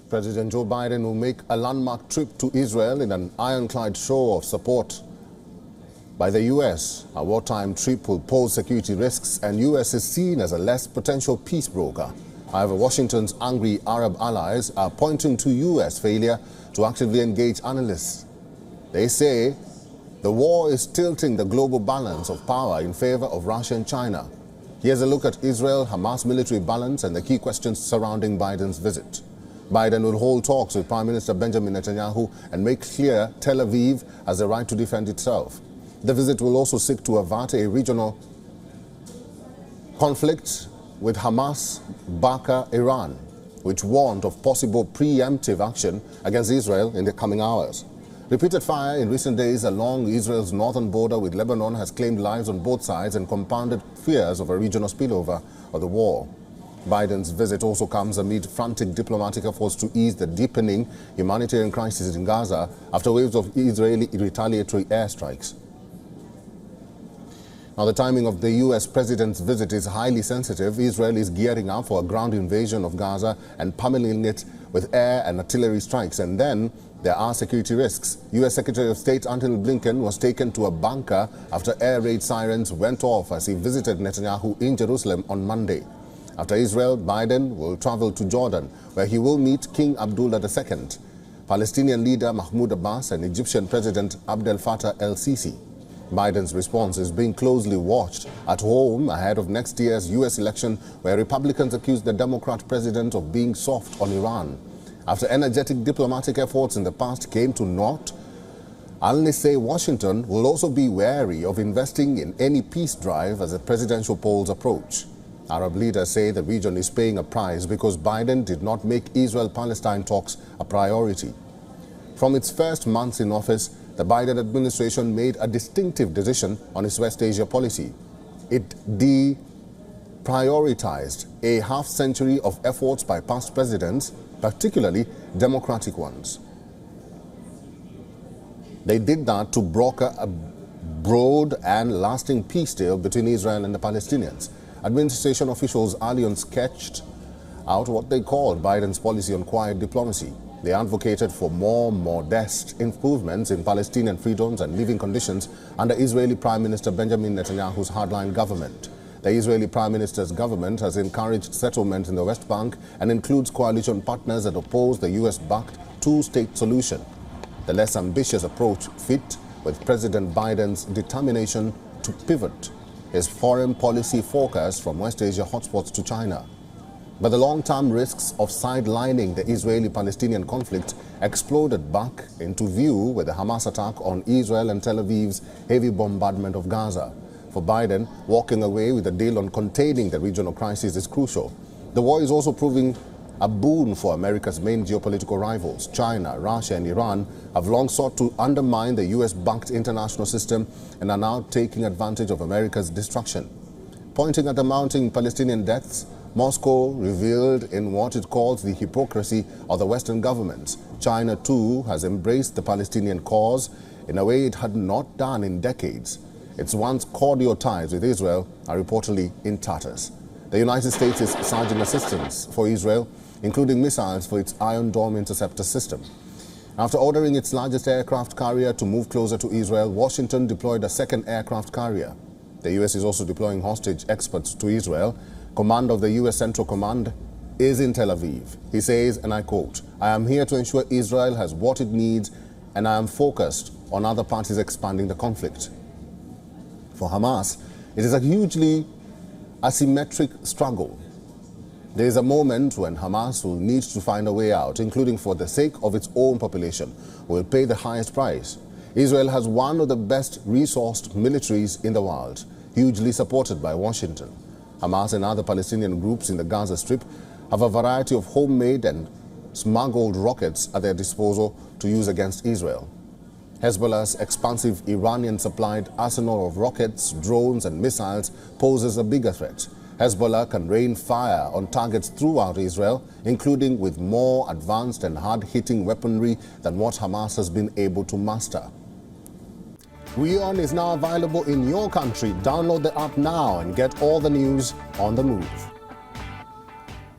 President Joe Biden will make a landmark trip to Israel in an ironclad show of support by the U.S. A wartime trip will pose security risks, and U.S. is seen as a less potential peace broker. However, Washington's angry Arab allies are pointing to U.S. failure to actively engage analysts. They say the war is tilting the global balance of power in favor of Russia and China. Here's a look at Israel-Hamas military balance and the key questions surrounding Biden's visit. Biden will hold talks with Prime Minister Benjamin Netanyahu and make clear Tel Aviv has the right to defend itself. The visit will also seek to avert a regional conflict with Hamas-backer Iran, which warned of possible preemptive action against Israel in the coming hours. Repeated fire in recent days along Israel's northern border with Lebanon has claimed lives on both sides and compounded fears of a regional spillover of the war. Biden's visit also comes amid frantic diplomatic efforts to ease the deepening humanitarian crisis in Gaza after waves of Israeli retaliatory airstrikes. Now, the timing of the U.S. president's visit is highly sensitive. Israel is gearing up for a ground invasion of Gaza and pummeling it with air and artillery strikes. And then there are security risks. U.S. Secretary of State Antony Blinken was taken to a bunker after air raid sirens went off as he visited Netanyahu in Jerusalem on Monday. After Israel, Biden will travel to Jordan, where he will meet King Abdullah II, Palestinian leader Mahmoud Abbas, and Egyptian President Abdel Fattah el-Sisi. Biden's response is being closely watched at home ahead of next year's U.S. election, where Republicans accuse the Democrat president of being soft on Iran. After energetic diplomatic efforts in the past came to naught, analysts say Washington will also be wary of investing in any peace drive as the presidential polls approach. Arab leaders say the region is paying a price because Biden did not make Israel-Palestine talks a priority. From its first months in office, the Biden administration made a distinctive decision on its West Asia policy. It deprioritized a half-century of efforts by past presidents, particularly Democratic ones. They did that to broker a broad and lasting peace deal between Israel and the Palestinians. Administration officials early on sketched out what they called Biden's policy on quiet diplomacy. They advocated for more modest improvements in Palestinian freedoms and living conditions under Israeli Prime Minister Benjamin Netanyahu's hardline government. The Israeli Prime Minister's government has encouraged settlement in the West Bank and includes coalition partners that oppose the U.S.-backed two-state solution. The less ambitious approach fit with President Biden's determination to pivot his foreign policy focus from West Asia hotspots to China. But the long-term risks of sidelining the Israeli-Palestinian conflict exploded back into view with the Hamas attack on Israel and Tel Aviv's heavy bombardment of Gaza. For Biden, walking away with a deal on containing the regional crisis is crucial. The war is also proving a boon for America's main geopolitical rivals. China, Russia and Iran have long sought to undermine the U.S.-backed international system and are now taking advantage of America's destruction. Pointing at the mounting Palestinian deaths, Moscow revealed in what it calls the hypocrisy of the Western governments. China, too, has embraced the Palestinian cause in a way it had not done in decades. Its once cordial ties with Israel are reportedly in tatters. The United States is surging assistance for Israel, including missiles for its Iron Dome interceptor system. After ordering its largest aircraft carrier to move closer to Israel, Washington deployed a second aircraft carrier. The U.S. is also deploying hostage experts to Israel. Command of the U.S. Central Command is in Tel Aviv. He says, and I quote, "I am here to ensure Israel has what it needs, and I am focused on other parties expanding the conflict." For Hamas, it is a hugely asymmetric struggle. There is a moment when Hamas will need to find a way out, including for the sake of its own population, who will pay the highest price. Israel has one of the best resourced militaries in the world, hugely supported by Washington. Hamas and other Palestinian groups in the Gaza Strip have a variety of homemade and smuggled rockets at their disposal to use against Israel. Hezbollah's expansive Iranian-supplied arsenal of rockets, drones and missiles poses a bigger threat. Hezbollah can rain fire on targets throughout Israel, including with more advanced and hard-hitting weaponry than what Hamas has been able to master. WION is now available in your country. Download the app now and get all the news on the move.